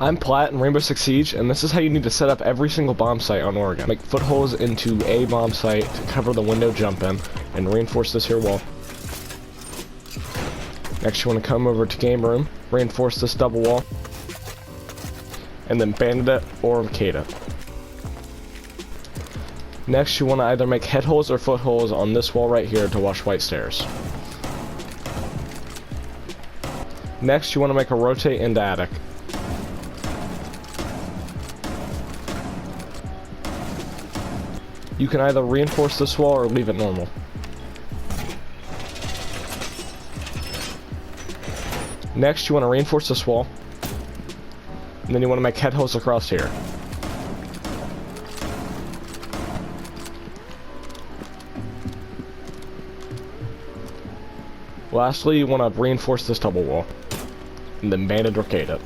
I'm Platt in Rainbow Six Siege, and this is how you need to set up every single bomb site on Oregon. Make footholds into a bomb site to cover the window jump in, and reinforce this here wall. Next, you want to come over to game room, reinforce this double wall, and then bandit it or arcade it. Next, you want to either make headholes or footholes on this wall right here to watch white stairs. Next, you want to make a rotate into attic. You can either reinforce this wall or leave it normal. Next, you want to reinforce this wall, and then you want to make headholes across here. Lastly, you want to reinforce this double wall, and then bandit arcade it.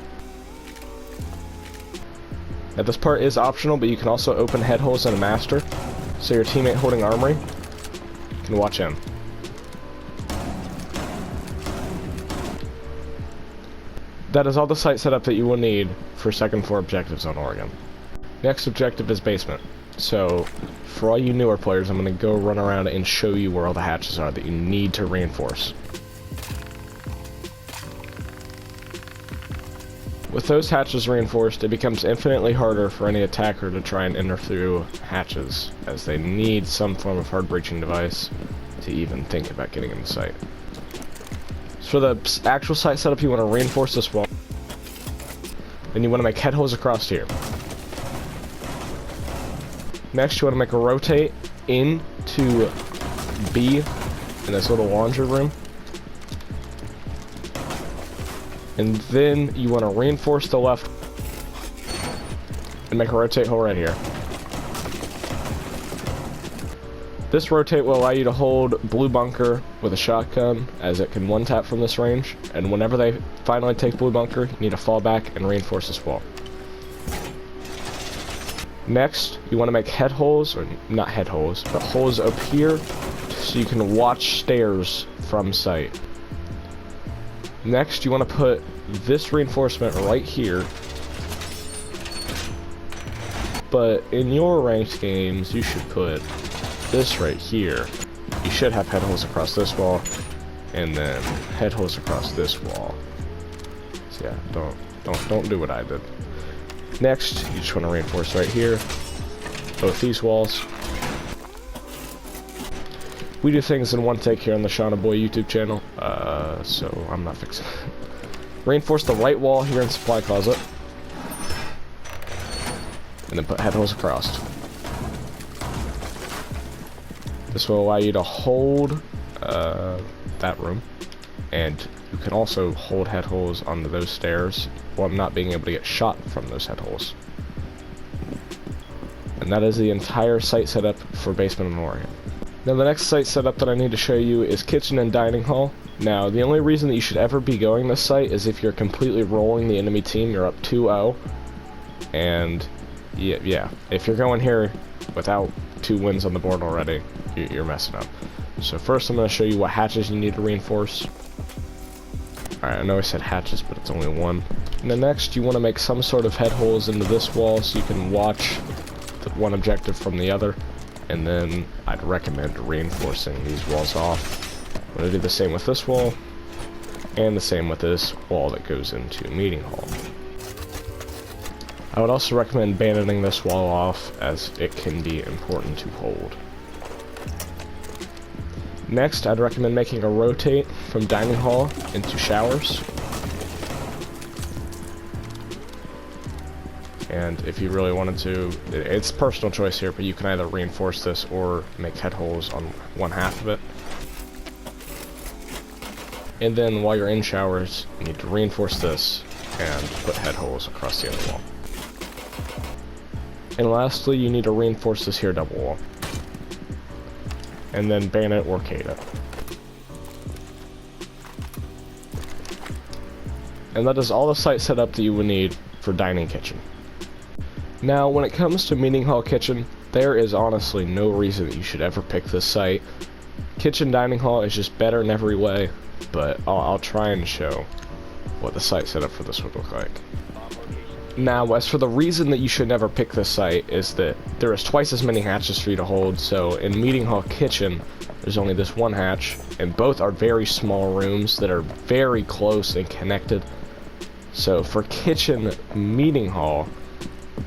Now this part is optional, but you can also open headholes in a master, so your teammate holding armory can watch him. That is all the site setup that you will need for second floor objectives on Oregon. Next objective is basement. So, for all you newer players, I'm going to go run around and show you where all the hatches are that you need to reinforce. With those hatches reinforced, it becomes infinitely harder for any attacker to try and enter through hatches, as they need some form of hard breaching device to even think about getting in the site. So for the actual site setup, you want to reinforce this wall. Then you want to make headholes across here. Next, you want to make a rotate into B in this little laundry room. And then you want to reinforce the left and make a rotate hole right here. This rotate will allow you to hold blue bunker with a shotgun, as it can one-tap from this range, and whenever they finally take blue bunker, you need to fall back and reinforce this wall. Next, you want to make head holes, or not head holes, but holes up here so you can watch stairs from sight. Next, you want to put this reinforcement right here, but in your ranked games, you should put this right here. You should have head holes across this wall, and then head holes across this wall. So yeah, don't do what I did. Next, you just want to reinforce right here, both these walls. We do things in one take here on the Seanaboyy YouTube channel, so I'm not fixing it. Reinforce the right wall here in supply closet, and then put head holes across. This will allow you to hold that room, and you can also hold head holes onto those stairs while not being able to get shot from those head holes. And that is the entire site setup for basement in Oregon. Now the next site setup that I need to show you is kitchen and dining hall. Now the only reason that you should ever be going this site is if you're completely rolling the enemy team, you're up 2-0. And yeah, if you're going here without 2 wins on the board already, you're messing up. So first I'm going to show you what hatches you need to reinforce. Alright, I know I said hatches, but it's only one. And then next you want to make some sort of head holes into this wall so you can watch the one objective from the other. And then I'd recommend reinforcing these walls off. I'm going to do the same with this wall, and the same with this wall that goes into meeting hall. I would also recommend banditing this wall off, as it can be important to hold. Next, I'd recommend making a rotate from dining hall into showers. And if you really wanted to, it's personal choice here, but you can either reinforce this or make head holes on one half of it. And then while you're in showers, you need to reinforce this and put head holes across the other wall. And lastly, you need to reinforce this here double wall. And then bandit or arcade it. And that is all the site setup that you would need for dining kitchen. Now, when it comes to meeting hall kitchen, there is honestly no reason that you should ever pick this site. Kitchen dining hall is just better in every way, but I'll try and show what the site setup for this would look like. Now, as for the reason that you should never pick this site is that there is twice as many hatches for you to hold. So in Meeting Hall Kitchen, there's only this one hatch, and both are very small rooms that are very close and connected. So for Kitchen Meeting Hall,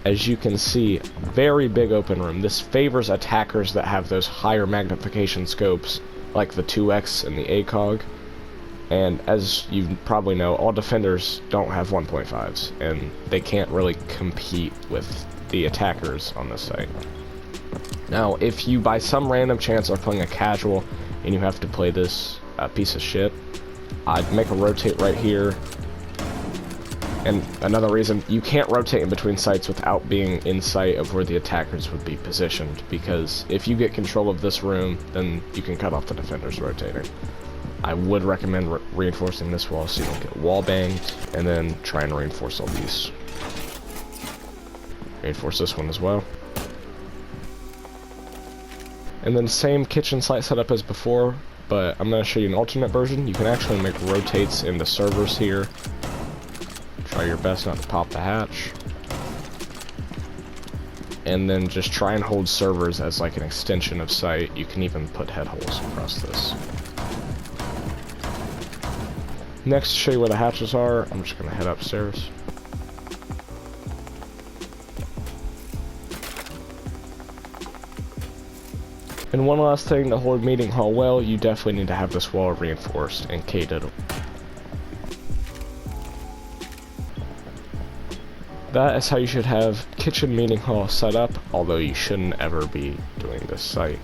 as you can see, very big open room. This favors attackers that have those higher magnification scopes, like the 2X and the ACOG. And as you probably know, all defenders don't have 1.5s, and they can't really compete with the attackers on this site. Now, if you by some random chance are playing a casual and you have to play this piece of shit, I'd make a rotate right here. And another reason, you can't rotate in between sites without being in sight of where the attackers would be positioned, because if you get control of this room, then you can cut off the defenders rotating. I would recommend reinforcing this wall so you don't get wall banged, and then try and reinforce all these. Reinforce this one as well. And then same kitchen site setup as before, but I'm going to show you an alternate version. You can actually make rotates in the servers here. Try your best not to pop the hatch. And then just try and hold servers as like an extension of site. You can even put head holes across this. Next, to show you where the hatches are, I'm just going to head upstairs. And one last thing, to hold Meeting Hall well, you definitely need to have this wall reinforced and cated. That is how you should have Kitchen Meeting Hall set up, although you shouldn't ever be doing this site.